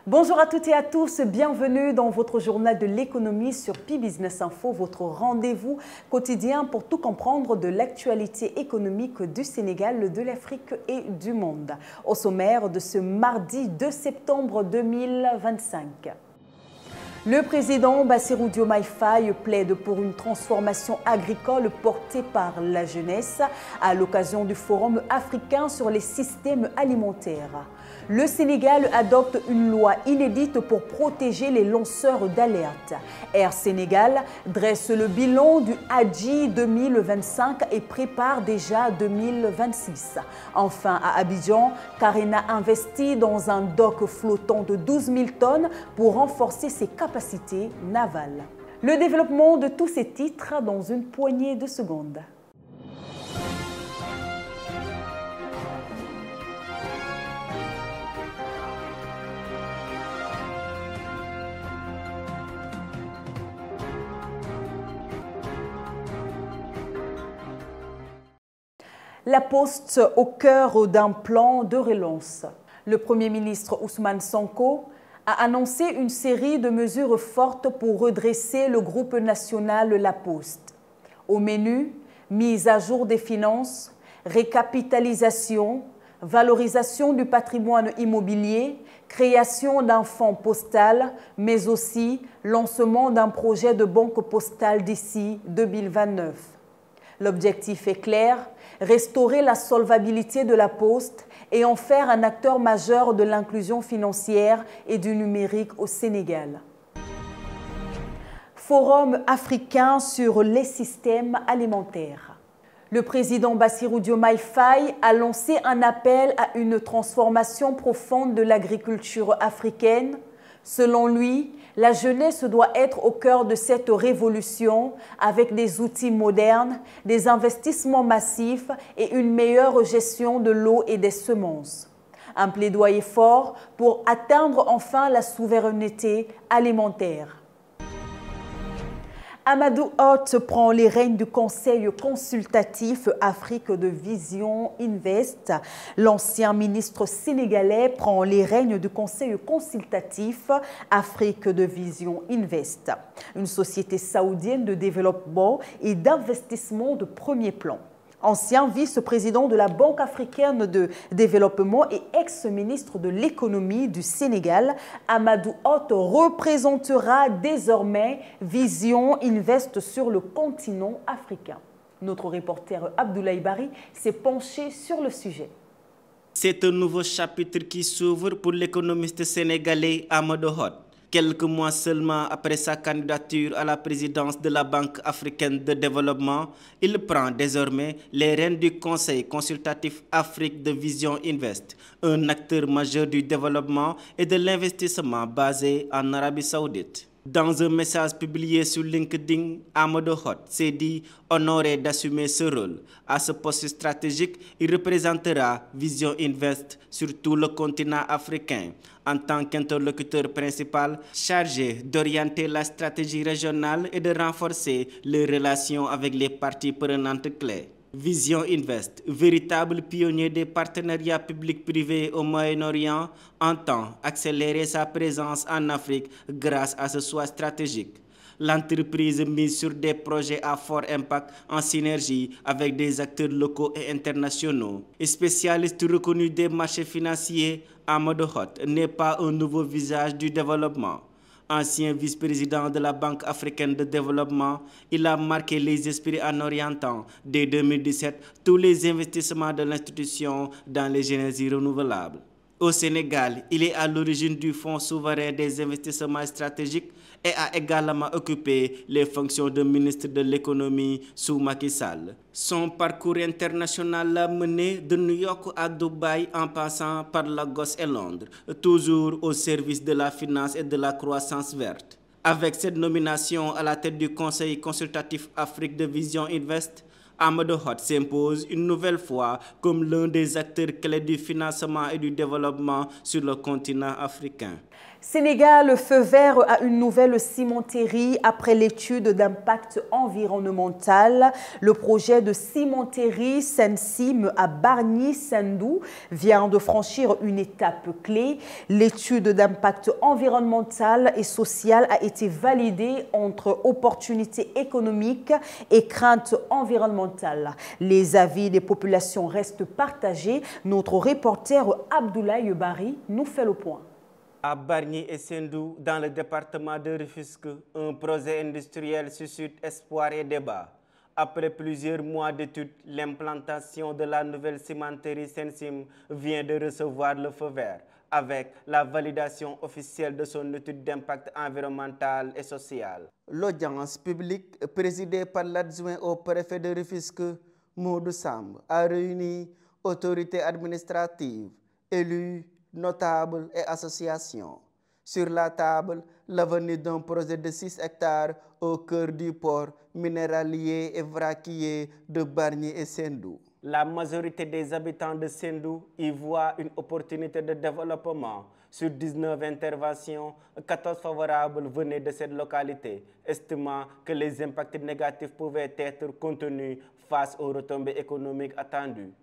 Bonjour à toutes et à tous, bienvenue dans votre journal de l'économie sur Pi Business Info, votre rendez-vous quotidien pour tout comprendre de l'actualité économique du Sénégal, de l'Afrique et du monde. Au sommaire de ce mardi 2 septembre 2025. Le président Bassirou Diomaye Faye plaide pour une transformation agricole portée par la jeunesse à l'occasion du Forum africain sur les systèmes alimentaires. Le Sénégal adopte une loi inédite pour protéger les lanceurs d'alerte. Air Sénégal dresse le bilan du Hadji 2025 et prépare déjà 2026. Enfin, à Abidjan, Carena investit dans un dock flottant de 12 000 tonnes pour renforcer ses capacités navales. Le développement de tous ces titres dans une poignée de secondes. La Poste au cœur d'un plan de relance. Le Premier ministre Ousmane Sonko a annoncé une série de mesures fortes pour redresser le groupe national La Poste. Au menu, mise à jour des finances, récapitalisation, valorisation du patrimoine immobilier, création d'un fonds postal, mais aussi lancement d'un projet de banque postale d'ici 2029. L'objectif est clair, restaurer la solvabilité de la Poste et en faire un acteur majeur de l'inclusion financière et du numérique au Sénégal. Forum africain sur les systèmes alimentaires. Le président Bassirou Diomaye Faye a lancé un appel à une transformation profonde de l'agriculture africaine. Selon lui, la jeunesse doit être au cœur de cette révolution avec des outils modernes, des investissements massifs et une meilleure gestion de l'eau et des semences. Un plaidoyer fort pour atteindre enfin la souveraineté alimentaire. Amadou Hott prend les rênes du Conseil consultatif Afrique de Vision Invest. L'ancien ministre sénégalais prend les rênes du Conseil consultatif Afrique de Vision Invest, une société saoudienne de développement et d'investissement de premier plan. Ancien vice-président de la Banque africaine de développement et ex-ministre de l'économie du Sénégal, Amadou Hott représentera désormais Vision Invest sur le continent africain. Notre reporter Abdoulaye Bari s'est penché sur le sujet. C'est un nouveau chapitre qui s'ouvre pour l'économiste sénégalais Amadou Hott. Quelques mois seulement après sa candidature à la présidence de la Banque africaine de développement, il prend désormais les rênes du Conseil consultatif Afrique de Vision Invest, un acteur majeur du développement et de l'investissement basé en Arabie Saoudite. Dans un message publié sur LinkedIn, Amadou Hott s'est dit honoré d'assumer ce rôle. À ce poste stratégique, il représentera Vision Invest sur tout le continent africain en tant qu'interlocuteur principal chargé d'orienter la stratégie régionale et de renforcer les relations avec les parties prenantes clés. Vision Invest, véritable pionnier des partenariats publics-privés au Moyen-Orient, entend accélérer sa présence en Afrique grâce à ce choix stratégique. L'entreprise mise sur des projets à fort impact en synergie avec des acteurs locaux et internationaux. Spécialiste reconnu des marchés financiers, Amadou Hott n'est pas un nouveau visage du développement. Ancien vice-président de la Banque africaine de développement, il a marqué les esprits en orientant, dès 2017, tous les investissements de l'institution dans les énergies renouvelables. Au Sénégal, il est à l'origine du Fonds souverain des investissements stratégiques et a également occupé les fonctions de ministre de l'économie sous Macky Sall. Son parcours international l'a mené de New York à Dubaï en passant par Lagos et Londres, toujours au service de la finance et de la croissance verte. Avec cette nomination à la tête du Conseil consultatif Afrique de Vision Invest, Amadou Hott s'impose une nouvelle fois comme l'un des acteurs clés du financement et du développement sur le continent africain. Sénégal, feu vert à une nouvelle cimenterie après l'étude d'impact environnemental. Le projet de cimenterie Sensim à Bargny-Sendou vient de franchir une étape clé. L'étude d'impact environnemental et social a été validée entre opportunités économiques et craintes environnementales. Les avis des populations restent partagés. Notre reporter Abdoulaye Bari nous fait le point. À Bargny et Sendou, dans le département de Rufisque, un projet industriel suscite espoir et débat. Après plusieurs mois d'études, l'implantation de la nouvelle cimenterie Sensim vient de recevoir le feu vert, avec la validation officielle de son étude d'impact environnemental et social. L'audience publique, présidée par l'adjoint au préfet de Rufisque, Modou Samb, a réuni autorités administratives, élus, notables et associations. Sur la table, l'avenir d'un projet de 6 hectares au cœur du port minéralier et vraquier de Bargny et Sendou. La majorité des habitants de Sendou y voient une opportunité de développement. Sur 19 interventions, 14 favorables venaient de cette localité, estimant que les impacts négatifs pouvaient être contenus face aux retombées économiques attendues.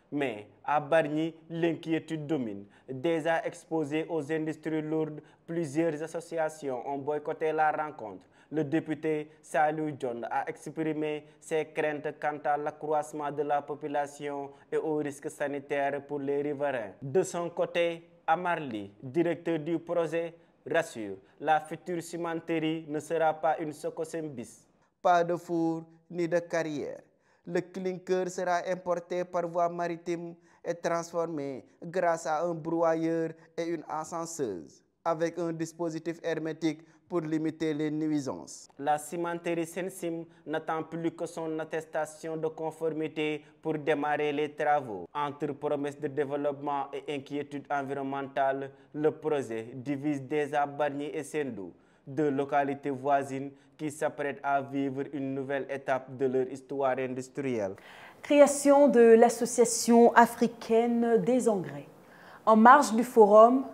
Mais à Bargny, l'inquiétude domine. Déjà exposée aux industries lourdes, plusieurs associations ont boycotté la rencontre. Le député Salou John a exprimé ses craintes quant à l'accroissement de la population et aux risques sanitaires pour les riverains. De son côté, Amarli, directeur du projet, rassure, la future cimenterie ne sera pas une Sococim bis. Pas de four ni de carrière. Le clinker sera importé par voie maritime et transformé grâce à un broyeur et une ascenseuse, avec un dispositif hermétique pour limiter les nuisances. La cimenterie Sensim n'attend plus que son attestation de conformité pour démarrer les travaux. Entre promesses de développement et inquiétudes environnementales, le projet divise déjà Bargny et Sendou, deux localités voisines qui s'apprêtent à vivre une nouvelle étape de leur histoire industrielle. Création de l'Association africaine des engrais. En marge du forum,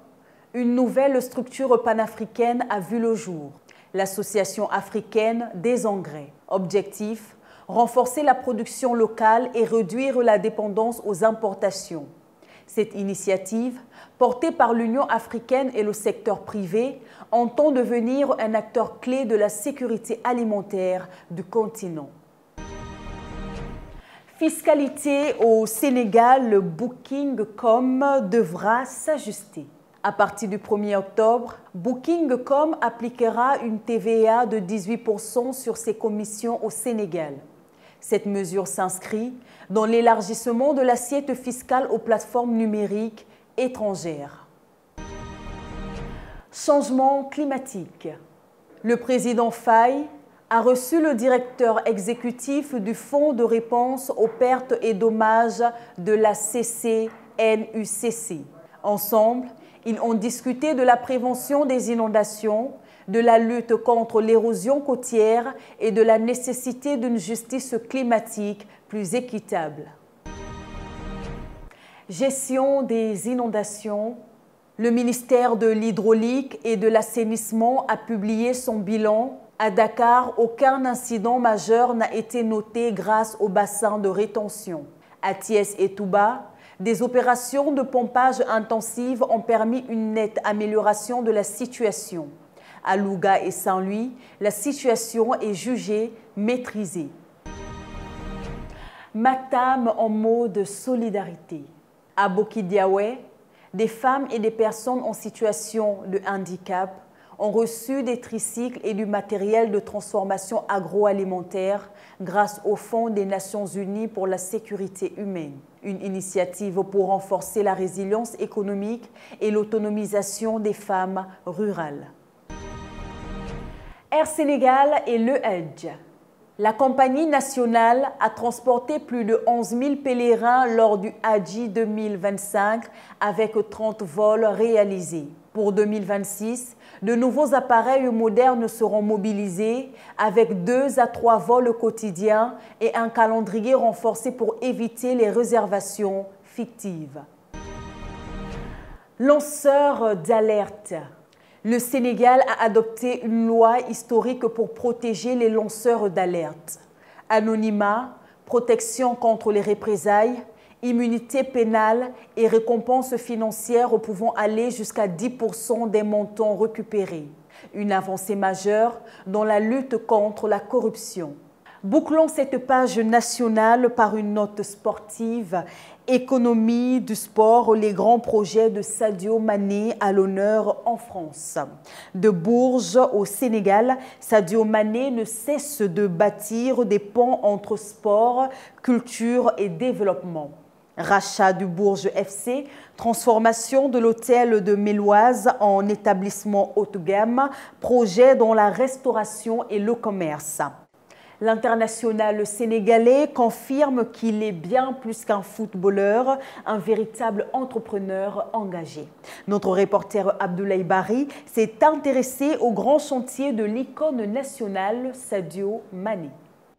une nouvelle structure panafricaine a vu le jour. L'Association africaine des engrais. Objectif, renforcer la production locale et réduire la dépendance aux importations. Cette initiative, portée par l'Union africaine et le secteur privé, entend devenir un acteur clé de la sécurité alimentaire du continent. Fiscalité au Sénégal, le Booking.com devra s'ajuster. À partir du 1er octobre, Booking.com appliquera une TVA de 18% sur ses commissions au Sénégal. Cette mesure s'inscrit dans l'élargissement de l'assiette fiscale aux plateformes numériques étrangères. Changement climatique. Le président Faye a reçu le directeur exécutif du Fonds de réponse aux pertes et dommages de la CCNUCC. Ensemble, ils ont discuté de la prévention des inondations, de la lutte contre l'érosion côtière et de la nécessité d'une justice climatique plus équitable. Gestion des inondations. Le ministère de l'Hydraulique et de l'Assainissement a publié son bilan. À Dakar, aucun incident majeur n'a été noté grâce au bassin de rétention. À Thiès et Touba, des opérations de pompage intensives ont permis une nette amélioration de la situation. À Louga et Saint-Louis, la situation est jugée maîtrisée. Matam en mode solidarité. À Bokidiawe, des femmes et des personnes en situation de handicap ont reçu des tricycles et du matériel de transformation agroalimentaire grâce au Fonds des Nations Unies pour la sécurité humaine. Une initiative pour renforcer la résilience économique et l'autonomisation des femmes rurales. Air Sénégal et le Hajj. La compagnie nationale a transporté plus de 11 000 pèlerins lors du Hajj 2025 avec 30 vols réalisés. Pour 2026, de nouveaux appareils modernes seront mobilisés avec 2 à 3 vols quotidiens et un calendrier renforcé pour éviter les réservations fictives. Lanceur d'alerte. Le Sénégal a adopté une loi historique pour protéger les lanceurs d'alerte. Anonymat, protection contre les représailles, immunité pénale et récompenses financières pouvant aller jusqu'à 10% des montants récupérés. Une avancée majeure dans la lutte contre la corruption. Bouclons cette page nationale par une note sportive. Économie du sport, les grands projets de Sadio Mané à l'honneur en France. De Bourges au Sénégal, Sadio Mané ne cesse de bâtir des ponts entre sport, culture et développement. Rachat du Bourges FC, transformation de l'hôtel de Méloise en établissement haut de gamme, projet dans la restauration et le commerce. L'international sénégalais confirme qu'il est bien plus qu'un footballeur, un véritable entrepreneur engagé. Notre reporter Abdoulaye Bari s'est intéressé au grand chantier de l'icône nationale Sadio Mané.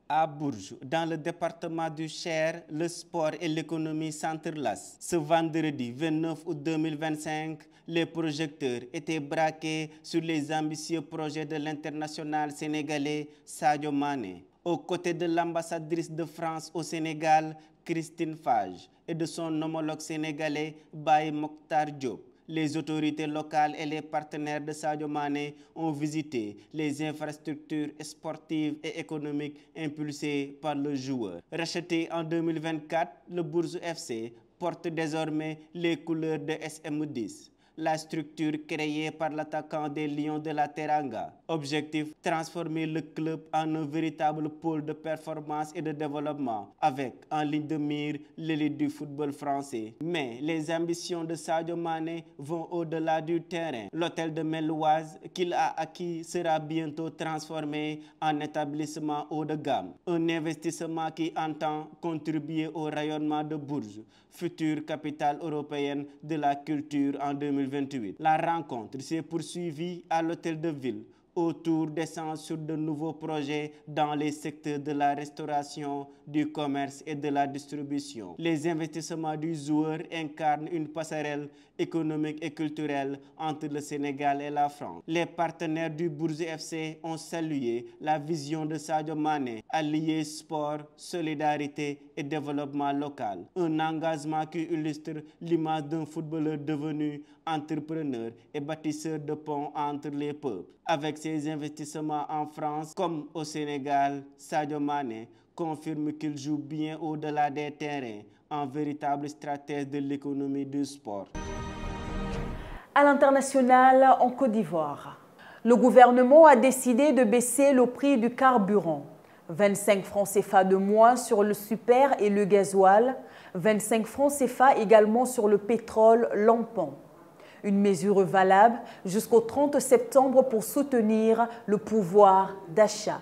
À Bourges, dans le département du Cher, le sport et l'économie s'entrelacent. Ce vendredi 29 août 2025, les projecteurs étaient braqués sur les ambitieux projets de l'international sénégalais Sadio Mané. Aux côtés de l'ambassadrice de France au Sénégal, Christine Fage, et de son homologue sénégalais, Baye Mokhtar Diop. Les autorités locales et les partenaires de Sadio Mané ont visité les infrastructures sportives et économiques impulsées par le joueur. Racheté en 2024, le Bourges FC porte désormais les couleurs de SM10. La structure créée par l'attaquant des Lions de la Teranga. Objectif, transformer le club en un véritable pôle de performance et de développement, avec en ligne de mire l'élite du football français. Mais les ambitions de Sadio Mané vont au-delà du terrain. L'hôtel de Méloise qu'il a acquis sera bientôt transformé en établissement haut de gamme. Un investissement qui entend contribuer au rayonnement de Bourges, future capitale européenne de la culture en 2028. La rencontre s'est poursuivie à l'hôtel de ville autour d'échanges sur de nouveaux projets dans les secteurs de la restauration, du commerce et de la distribution. Les investissements du joueur incarnent une passerelle économique et culturelle entre le Sénégal et la France. Les partenaires du Bourges FC ont salué la vision de Sadio Mané, allier sport, solidarité et développement local. Un engagement qui illustre l'image d'un footballeur devenu entrepreneur et bâtisseur de ponts entre les peuples. Avec ses investissements en France comme au Sénégal, Sadio Mané confirme qu'il joue bien au-delà des terrains, un véritable stratège de l'économie du sport. À l'international, en Côte d'Ivoire, le gouvernement a décidé de baisser le prix du carburant. 25 francs CFA de moins sur le super et le gasoil, 25 francs CFA également sur le pétrole lampant. Une mesure valable jusqu'au 30 septembre pour soutenir le pouvoir d'achat.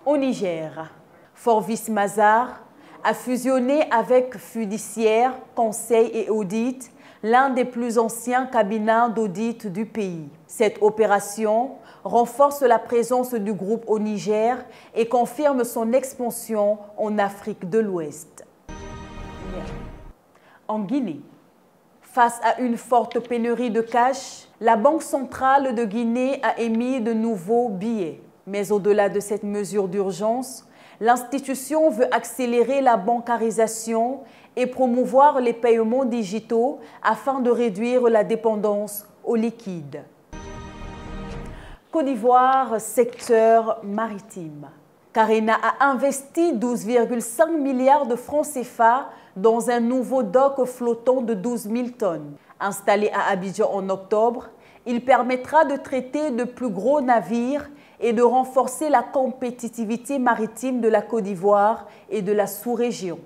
Au Niger, Forvis Mazars a fusionné avec Fiduciaire, Conseil et Audit, l'un des plus anciens cabinets d'audit du pays. Cette opération renforce la présence du groupe au Niger et confirme son expansion en Afrique de l'Ouest. En Guinée, face à une forte pénurie de cash, la Banque centrale de Guinée a émis de nouveaux billets. Mais au-delà de cette mesure d'urgence, l'institution veut accélérer la bancarisation et promouvoir les paiements digitaux afin de réduire la dépendance au liquide. Côte d'Ivoire, secteur maritime. Carena a investi 12,5 milliards de francs CFA dans un nouveau dock flottant de 12 000 tonnes. Installé à Abidjan en octobre, il permettra de traiter de plus gros navires et de renforcer la compétitivité maritime de la Côte d'Ivoire et de la sous-région.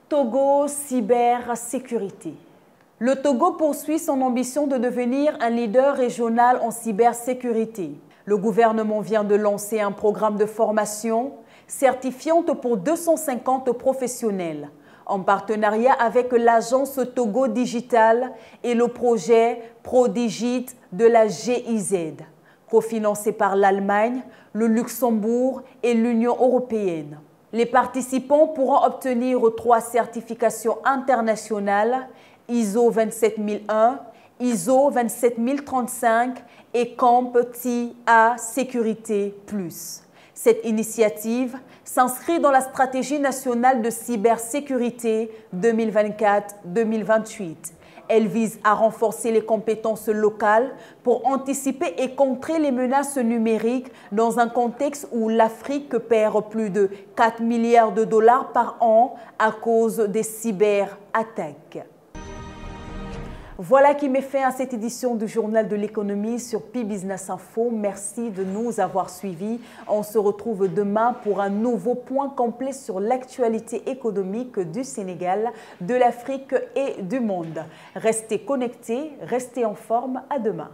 Togo, cybersécurité. Le Togo poursuit son ambition de devenir un leader régional en cybersécurité. Le gouvernement vient de lancer un programme de formation certifiante pour 250 professionnels, en partenariat avec l'agence Togo Digital et le projet ProDigit de la GIZ, cofinancé par l'Allemagne, le Luxembourg et l'Union européenne. Les participants pourront obtenir 3 certifications internationales ISO 27001 ISO 27035 et CompTIA Sécurité Plus. Cette initiative s'inscrit dans la stratégie nationale de cybersécurité 2024-2028. Elle vise à renforcer les compétences locales pour anticiper et contrer les menaces numériques dans un contexte où l'Afrique perd plus de 4 milliards de dollars par an à cause des cyberattaques. Voilà qui met fin à cette édition du Journal de l'économie sur Pi-Business Info. Merci de nous avoir suivis. On se retrouve demain pour un nouveau point complet sur l'actualité économique du Sénégal, de l'Afrique et du monde. Restez connectés, restez en forme. À demain.